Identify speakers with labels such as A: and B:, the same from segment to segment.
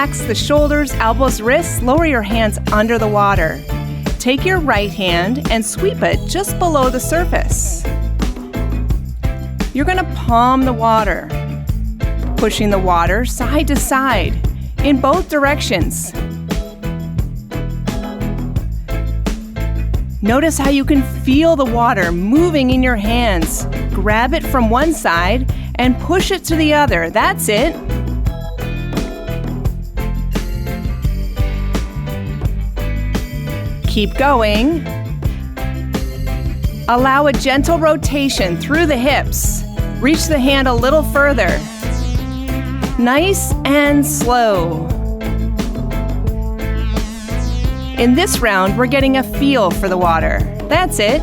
A: Relax the shoulders, elbows, wrists. Lower your hands under the water. Take your right hand and sweep it just below the surface. You're going to palm the water, pushing the water side to side in both directions. Notice how you can feel the water moving in your hands. Grab it from one side and push it to the other. That's it. Keep going. Allow a gentle rotation through the hips. Reach the hand a little further. Nice and slow. In this round, we're getting a feel for the water. That's it.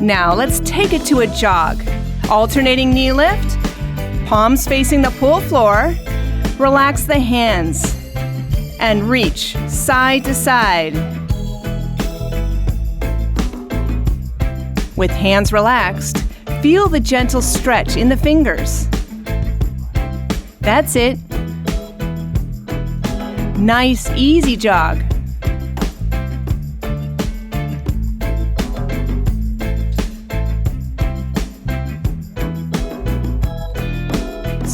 A: Now let's take it to a jog. Alternating knee lift, palms facing the pool floor. Relax the hands and reach side to side. With hands relaxed, feel the gentle stretch in the fingers. That's it. Nice, easy jog.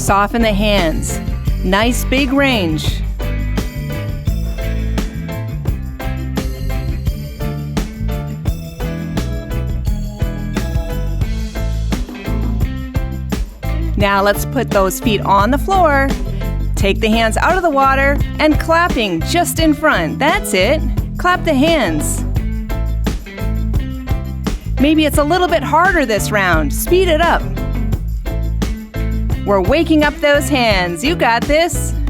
A: Soften the hands. Nice big range. Now let's put those feet on the floor. Take the hands out of the water and clapping just in front. That's it. Clap the hands. Maybe it's a little bit harder this round. Speed it up. We're waking up those hands. You got this.